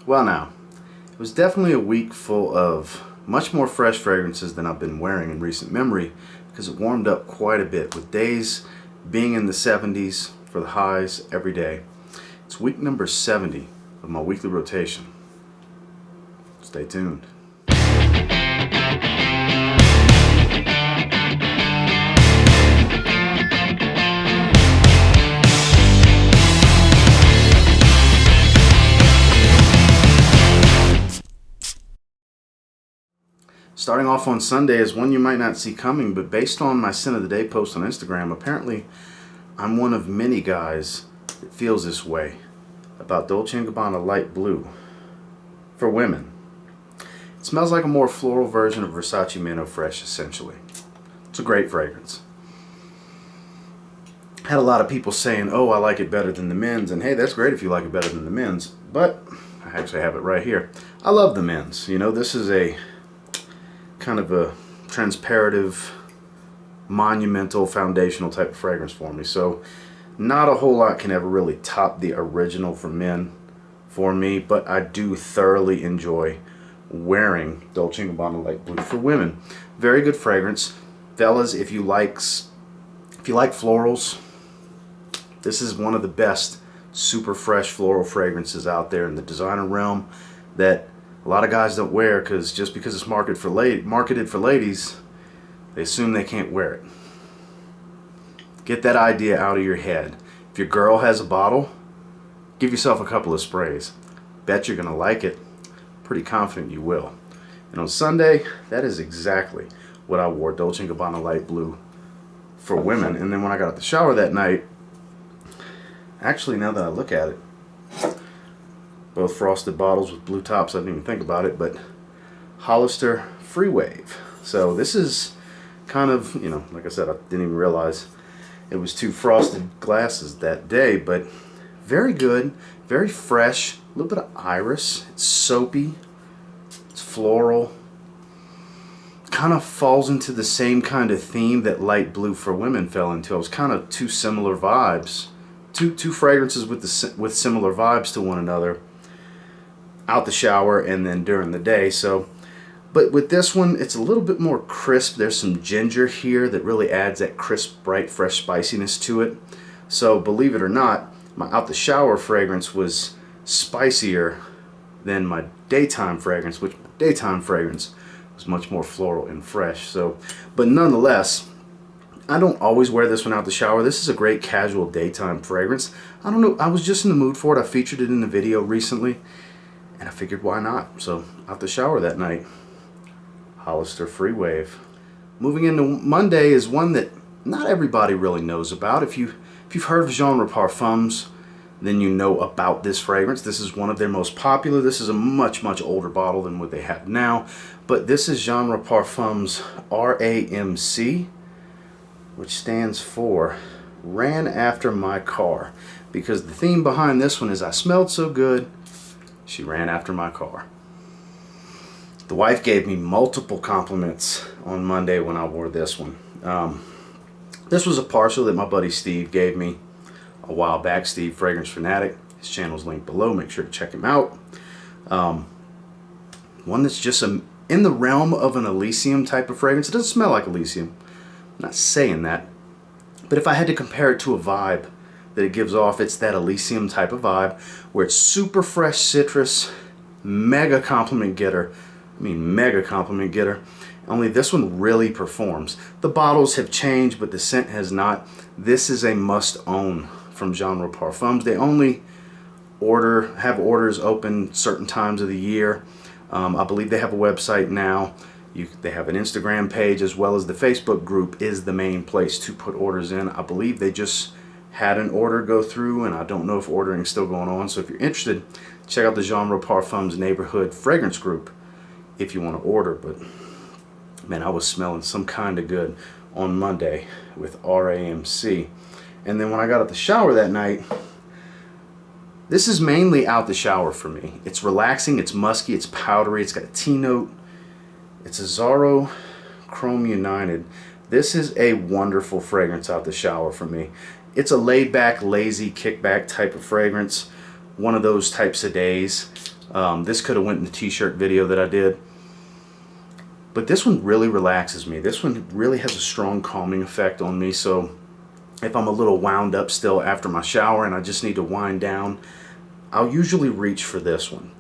Well now, it was definitely a week full of much more fresh fragrances than I've been wearing in recent memory because it warmed up quite a bit with days being in the 70s for the highs every day. It's week number 70 of my weekly rotation. Stay tuned. Starting off on Sunday is one you might not see coming, but based on my Scent of the Day post on Instagram, apparently I'm one of many guys that feels this way about Dolce & Gabbana Light Blue for women. It smells like a more floral version of Versace Mano Fresh, essentially. It's a great fragrance. Had a lot of people saying, oh, I like it better than the men's, and hey, that's great if you like it better than the men's, but I actually have it right here. I love the men's. You know, this is a kind of a transparative, monumental, foundational type of fragrance for me. So not a whole lot can ever really top the original for men for me, but I do thoroughly enjoy wearing Dolce & Gabbana Light Blue for women. Very good fragrance. Fellas, if you like florals, this is one of the best super fresh floral fragrances out there in the designer realm that a lot of guys don't wear because just because it's marketed for ladies, they assume they can't wear it. Get that idea out of your head. If your girl has a bottle, give yourself a couple of sprays. Bet you're going to like it. Pretty confident you will. And on Sunday, that is exactly what I wore, Dolce & Gabbana Light Blue for women. And then when I got out the shower that night, actually now that I look at it, both frosted bottles with blue tops. I didn't even think about it, but Hollister Free Wave. So this is kind of, you know, like I said, I didn't even realize it was two frosted glasses that day, but very good, very fresh, a little bit of iris. It's soapy, it's floral. Kind of falls into the same kind of theme that Light Blue for Women fell into. It was kind of two similar vibes, two fragrances with similar vibes to one another. Out the shower and then during the day. So, but with this one, it's a little bit more crisp. There's some ginger here that really adds that crisp, bright, fresh spiciness to it. So believe it or not, my out the shower fragrance was spicier than my daytime fragrance, which my daytime fragrance was much more floral and fresh. So, but nonetheless, I don't always wear this one out the shower. This is a great casual daytime fragrance. I don't know, I was just in the mood for it. I featured it in a video recently, and I figured why not? So out the shower that night, Hollister Free Wave. Moving into Monday is one that not everybody really knows about. If you've heard of Genre Parfums, then you know about this fragrance. This is one of their most popular. This is a much older bottle than what they have now, but this is Genre Parfums RAMC, which stands for Ran After My Car, because the theme behind this one is I smelled so good, she ran after my car. The wife gave me multiple compliments on Monday when I wore this one. This was a parcel that my buddy Steve gave me a while back. Steve, Fragrance Fanatic. His channel's linked below. Make sure to check him out. One that's just in the realm of an Elysium type of fragrance. It doesn't smell like Elysium. I'm not saying that. But if I had to compare it to a vibe that it gives off, it's that Elysium type of vibe where it's super fresh citrus, mega compliment getter. I mean mega compliment getter. Only this one really performs. The bottles have changed, but the scent has not. This is a must own from Genre Parfums. They only have orders open certain times of the year. I believe they have a website now. They have an Instagram page, as well as the Facebook group is the main place to put orders in. I believe they just had an order go through, and I don't know if ordering is still going on. So if you're interested, check out the Genre Parfums neighborhood fragrance group if you want to order. But man, I was smelling some kind of good on Monday with RAMC. And then when I got out the shower that night, this is mainly out the shower for me. It's relaxing, it's musky, it's powdery, it's got a tea note. It's a Zaharoff Chrome United. This is a wonderful fragrance out the shower for me. It's a laid back, lazy, kickback type of fragrance. One of those types of days This could have went in the t-shirt video that I did. But this one really relaxes me. This one really has a strong calming effect on me. So if I'm a little wound up still after my shower and I just need to wind down, I'll usually reach for this one.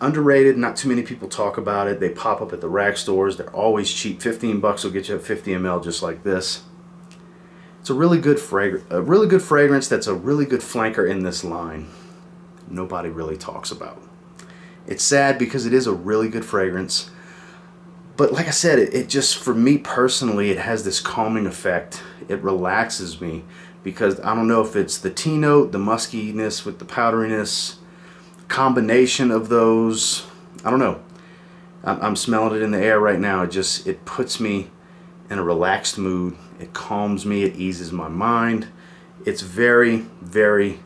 Underrated, not too many people talk about it. They pop up at the rack stores. They're always cheap. 15 bucks will get you a 50 ml just like this. It's a really good fragrance that's a really good flanker in this line. Nobody really talks about. It's sad because it is a really good fragrance. But like I said, it just, for me personally, it has this calming effect. It relaxes me because I don't know if it's the tea note, the muskiness with the powderiness, combination of those. I don't know. I'm smelling it in the air right now. It puts me in a relaxed mood. It calms me. It eases my mind. It's very, very,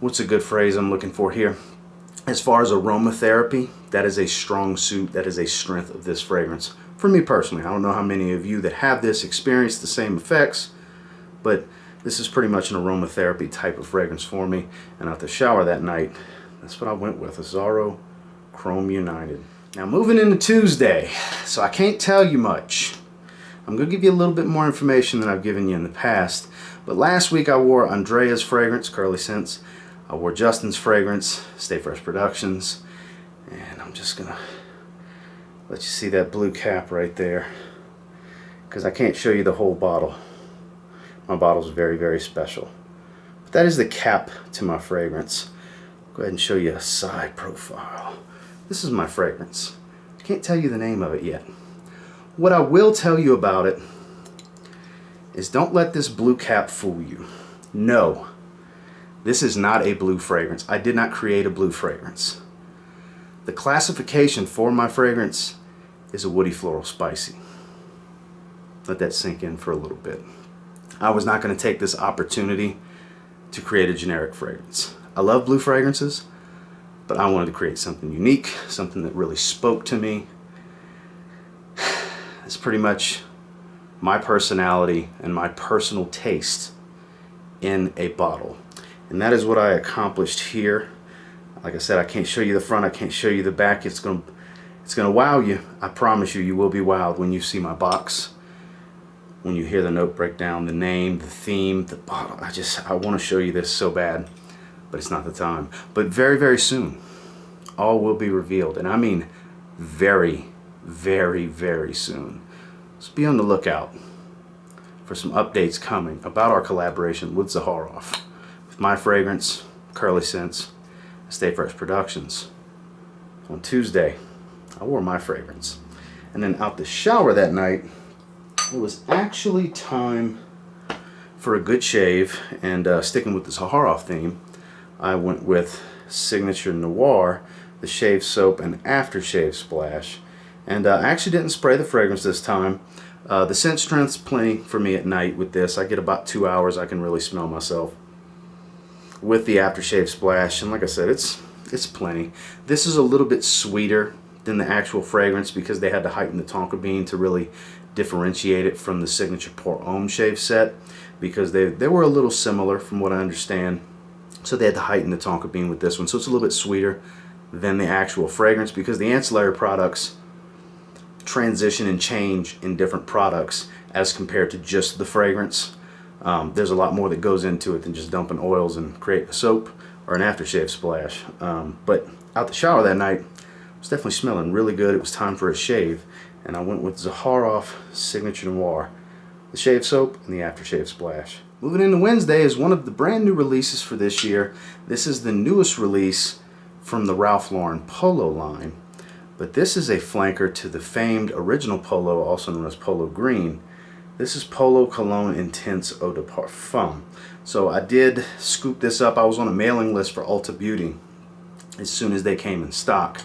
what's a good phrase I'm looking for here? As far as aromatherapy, that is a strong suit, that is a strength of this fragrance. For me personally, I don't know how many of you that have this experience the same effects, but this is pretty much an aromatherapy type of fragrance for me. And out the shower that night, that's what I went with, a Zaharoff Chrome United. Now moving into Tuesday, so I can't tell you much. I'm going to give you a little bit more information than I've given you in the past. But last week I wore Andrea's fragrance, Curly Scents. I wore Justin's fragrance, Stay Fresh Productions, and I'm just gonna let you see that blue cap right there because I can't show you the whole bottle. My bottle's very, very special. But that is the cap to my fragrance. Go ahead and show you a side profile. This is my fragrance. I can't tell you the name of it yet. What I will tell you about it is don't let this blue cap fool you. No. This is not a blue fragrance. I did not create a blue fragrance. The classification for my fragrance is a woody floral spicy. Let that sink in for a little bit. I was not going to take this opportunity to create a generic fragrance. I love blue fragrances, but I wanted to create something unique, something that really spoke to me. It's pretty much my personality and my personal taste in a bottle. And that is what I accomplished here. Like I said, I can't show you the front, I can't show you the back. It's gonna wow you. I promise you, you will be wowed when you see my box. When you hear the note breakdown, the name, the theme, the bottle. I want to show you this so bad, but it's not the time. But very, very soon, all will be revealed. And I mean very, very, very soon. So be on the lookout for some updates coming about our collaboration with Zaharoff. My fragrance, Curly Scents, Stay Fresh Productions. On Tuesday, I wore my fragrance. And then out the shower that night, it was actually time for a good shave. And sticking with the Zaharoff theme, I went with Signature Noir, the shave soap and aftershave splash. And I actually didn't spray the fragrance this time. The scent strength's plenty for me at night with this. I get about 2 hours I can really smell myself with the aftershave splash, and like I said, it's plenty. This is a little bit sweeter than the actual fragrance because they had to heighten the tonka bean to really differentiate it from the signature Pour Homme shave set, because they were a little similar from what I understand. So they had to heighten the tonka bean with this one, so it's a little bit sweeter than the actual fragrance because the ancillary products transition and change in different products as compared to just the fragrance. There's a lot more that goes into it than just dumping oils and create a soap or an aftershave splash. But out the shower that night, I was definitely smelling really good. It was time for a shave, and I went with Zaharoff Signature Noir, the shave soap and the aftershave splash. Moving into Wednesday is one of the brand new releases for this year. This is the newest release from the Ralph Lauren Polo line, but this is a flanker to the famed original Polo, also known as Polo Green. This is Polo Cologne Intense Eau de Parfum. So I did scoop this up. I was on a mailing list for Ulta Beauty as soon as they came in stock.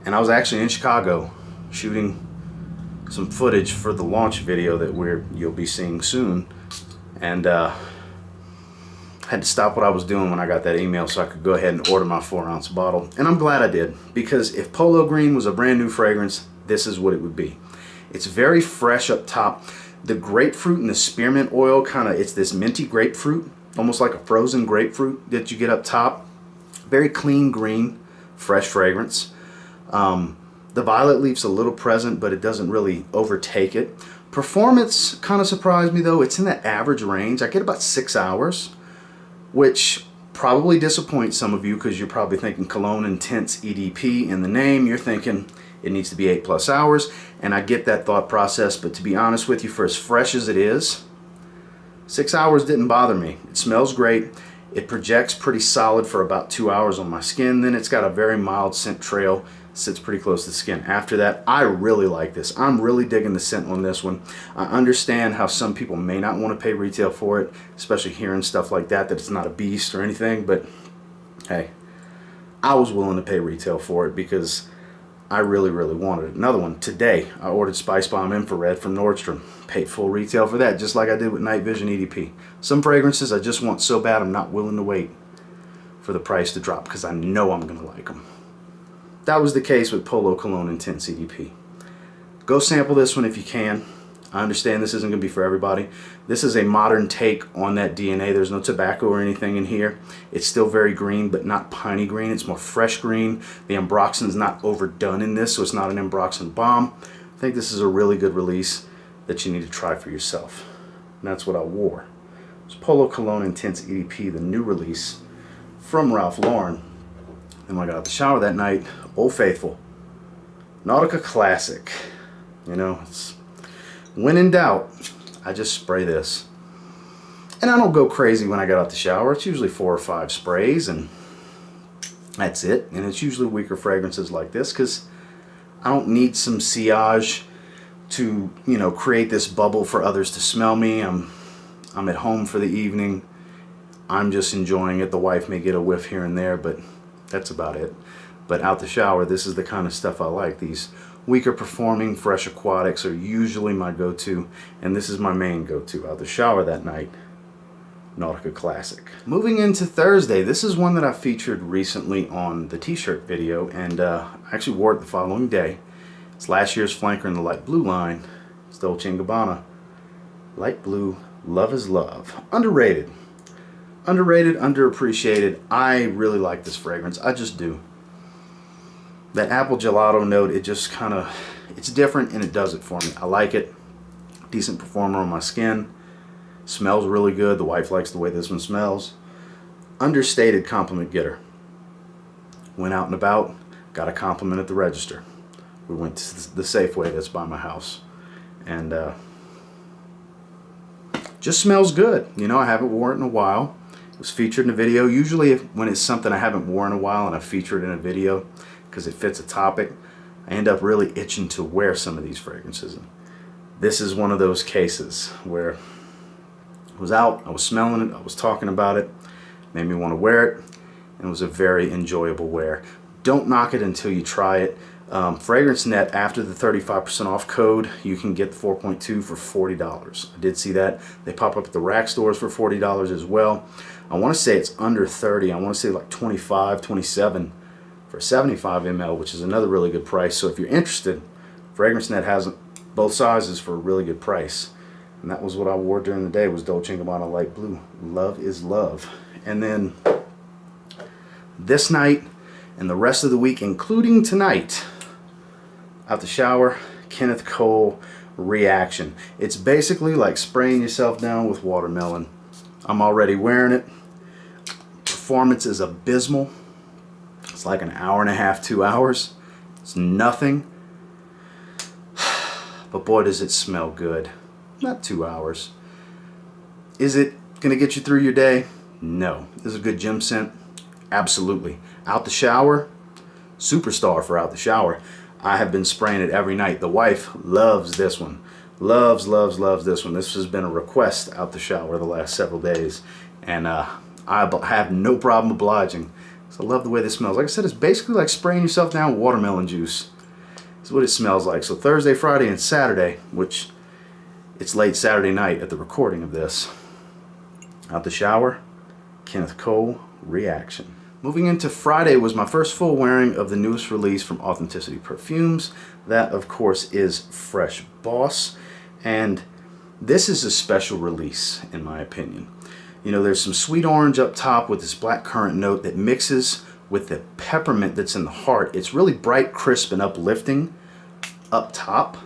And I was actually in Chicago shooting some footage for the launch video that you'll be seeing soon. And had to stop what I was doing when I got that email so I could go ahead and order my 4-ounce bottle. And I'm glad I did, because if Polo Green was a brand new fragrance, this is what it would be. It's very fresh up top. The grapefruit and the spearmint oil it's this minty grapefruit, almost like a frozen grapefruit that you get up top. Very clean green fresh fragrance. The violet leaf's a little present, but it doesn't really overtake it. Performance kind of surprised me though. It's in that average range. I get about 6 hours, which probably disappoints some of you because you're probably thinking Cologne Intense EDP in the name. You're thinking it needs to be 8+ hours, and I get that thought process, but to be honest with you, for as fresh as it is, 6 hours didn't bother me. It smells great. It projects pretty solid for about 2 hours on my skin. Then it's got a very mild scent trail. Sits pretty close to the skin. After that, I really like this. I'm really digging the scent on this one. I understand how some people may not want to pay retail for it, especially hearing stuff like that it's not a beast or anything, but hey, I was willing to pay retail for it because I really, really wanted it. Another one, today, I ordered Spice Bomb Infrared from Nordstrom. Paid full retail for that, just like I did with Night Vision EDP. Some fragrances I just want so bad I'm not willing to wait for the price to drop because I know I'm going to like them. That was the case with Polo Cologne Intense EDP. Go sample this one if you can. I understand this isn't going to be for everybody. This is a modern take on that DNA. There's no tobacco or anything in here. It's still very green, but not piney green. It's more fresh green. The ambroxan's not overdone in this, so it's not an ambroxan bomb. I think this is a really good release that you need to try for yourself. And that's what I wore. It's Polo Cologne Intense EDP, the new release from Ralph Lauren. And when I got out the shower that night, Old Faithful, Nautica Classic. You know, it's when in doubt, I just spray this. And I don't go crazy when I get out the shower. It's usually 4 or 5 sprays, and that's it. And it's usually weaker fragrances like this because I don't need some sillage to, you know, create this bubble for others to smell me. I'm at home for the evening. I'm just enjoying it. The wife may get a whiff here and there, but that's about it. But out the shower, this is the kind of stuff I like. These weaker performing fresh aquatics are usually my go-to, and this is my main go-to out the shower that night. Nautica Classic. Moving into Thursday, this is one that I featured recently on the t-shirt video, and I actually wore it the following day. It's last year's flanker in the light blue line. It's Dolce & Gabbana. Light blue, Love is Love. Underrated. Underrated, underappreciated. I really like this fragrance. I just do. That apple gelato note, it just kind of, it's different and it does it for me. I like it. Decent performer on my skin. Smells really good. The wife likes the way this one smells. Understated compliment getter. Went out and about, got a compliment at the register. We went to the Safeway that's by my house. And just smells good. You know, I haven't worn it in a while. It was featured in a video. Usually when it's something I haven't worn in a while and I feature it in a video because it fits a topic, I end up really itching to wear some of these fragrances. And this is one of those cases where I was out, I was smelling it, I was talking about it, made me want to wear it, and it was a very enjoyable wear. Don't knock it until you try it. FragranceNet, after the 35% off code, you can get the 4.2 for $40. I did see that. They pop up at the rack stores for $40 as well. I want to say it's under 30. I want to say like 25, 27 for 75 ml, which is another really good price. So if you're interested, FragranceNet has both sizes for a really good price. And that was what I wore during the day, was Dolce & Gabbana Light Blue. Love is Love. And then this night and the rest of the week, including tonight, out the shower, Kenneth Cole Reaction. It's basically like spraying yourself down with watermelon. I'm already wearing it. Performance is abysmal. It's like an hour and a half, 2 hours. It's nothing. But boy, does it smell good. Not 2 hours. Is it going to get you through your day? No. This is a good gym scent. Absolutely. Out the shower, superstar for out the shower. I have been spraying it every night. The wife loves this one. Loves, loves, loves this one. This has been a request out the shower the last several days. And I have no problem obliging. So I love the way this smells. Like I said, it's basically like spraying yourself down with watermelon juice. That's what it smells like. So Thursday, Friday, and Saturday, which it's late Saturday night at the recording of this. Out the shower, Kenneth Cole Reaction. Moving into Friday was my first full wearing of the newest release from Authenticity Perfumes. That, of course, is Fresh Boss. And this is a special release, in my opinion. You know, there's some sweet orange up top with this black currant note that mixes with the peppermint that's in the heart. It's really bright, crisp, and uplifting up top.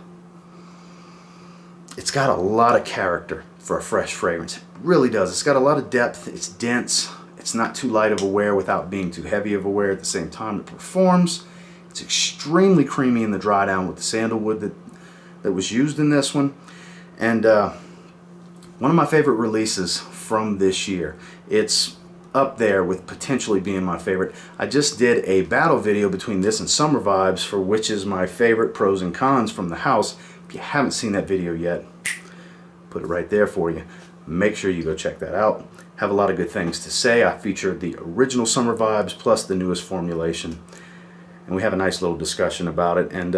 It's got a lot of character for a fresh fragrance. It really does. It's got a lot of depth. It's dense. It's not too light of a wear without being too heavy of a wear at the same time. It performs. It's extremely creamy in the dry down with the sandalwood that was used in this one. And one of my favorite releases from this year. It's up there with potentially being my favorite. I just did a battle video between this and Summer Vibes for which is my favorite pros and cons from the house. If you haven't seen that video yet, put it right there for you. Make sure you go check that out. Have a lot of good things to say. I featured the original Summer Vibes plus the newest formulation, and we have a nice little discussion about it. And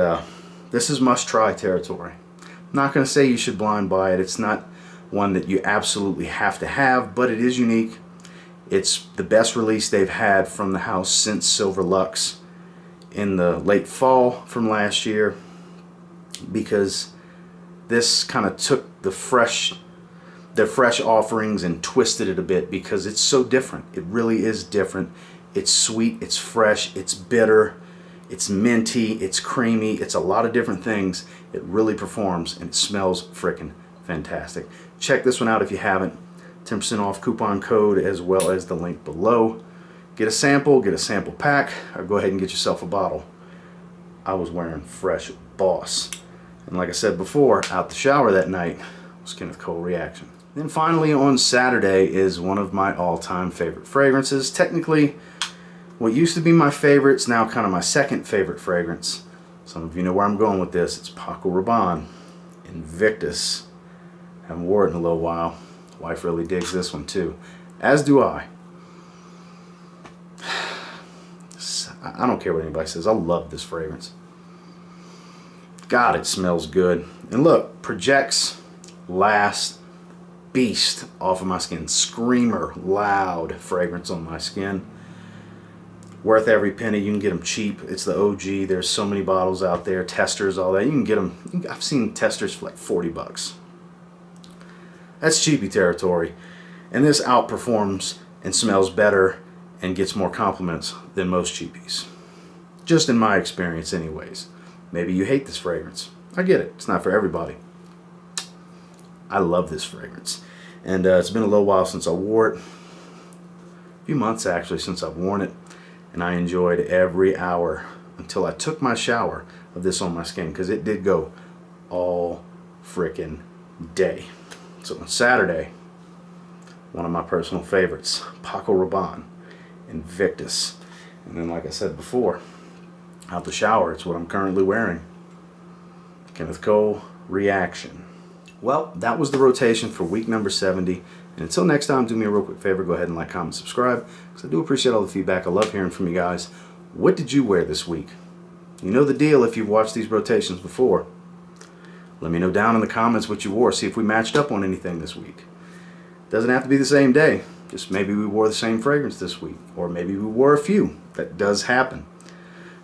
this is must-try territory. I'm not going to say you should blind buy it. It's not one that you absolutely have to have, but it is unique. It's the best release they've had from the house since Silver Lux in the late fall from last year, because this kind of took their fresh offerings and twisted it a bit, because it's so different. It really is different. It's sweet, it's fresh, it's bitter, it's minty, it's creamy, it's a lot of different things. It really performs, and it smells frickin' fantastic. Check this one out if you haven't. 10% off coupon code as well as the link below. Get a sample pack, or go ahead and get yourself a bottle. I was wearing Fresh Boss. And like I said before, out the shower that night was Kenneth Cole Reaction. Then finally on Saturday is one of my all-time favorite fragrances. Technically, what used to be my favorite is now kind of my second favorite fragrance. Some of you know where I'm going with this. It's Paco Rabanne Invictus. Haven't worn it in a little while. Wife really digs this one too, as do I. I don't care what anybody says. I love this fragrance. God, it smells good. And look, projects, lasts, beast off of my skin. Screamer, loud fragrance on my skin. Worth every penny. You can get them cheap. It's the OG. There's so many bottles out there. Testers, all that. You can get them. I've seen testers for like 40 bucks. That's cheapy territory. And this outperforms and smells better and gets more compliments than most cheapies. Just in my experience anyways. Maybe you hate this fragrance. I get it. It's not for everybody. I love this fragrance. And it's been a little while since I wore it. A few months actually since I've worn it. And I enjoyed every hour until I took my shower of this on my skin, because it did go all frickin' day. So on Saturday, one of my personal favorites, Paco Rabanne Invictus. And then like I said before, out the shower, it's what I'm currently wearing. Kenneth Cole Reaction. Well, that was the rotation for week number 70. And until next time, do me a real quick favor, go ahead and like, comment, subscribe, because I do appreciate all the feedback. I love hearing from you guys. What did you wear this week? You know the deal if you've watched these rotations before. Let me know down in the comments what you wore. See if we matched up on anything this week. Doesn't have to be the same day. Just maybe we wore the same fragrance this week. Or maybe we wore a few. That does happen.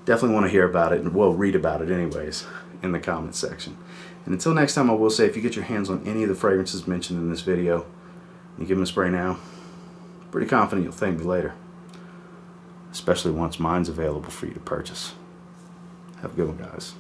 Definitely want to hear about it, and well, read about it anyways in the comments section. And until next time, I will say, if you get your hands on any of the fragrances mentioned in this video, you give them a spray now, pretty confident you'll thank me later. Especially once mine's available for you to purchase. Have a good one, guys.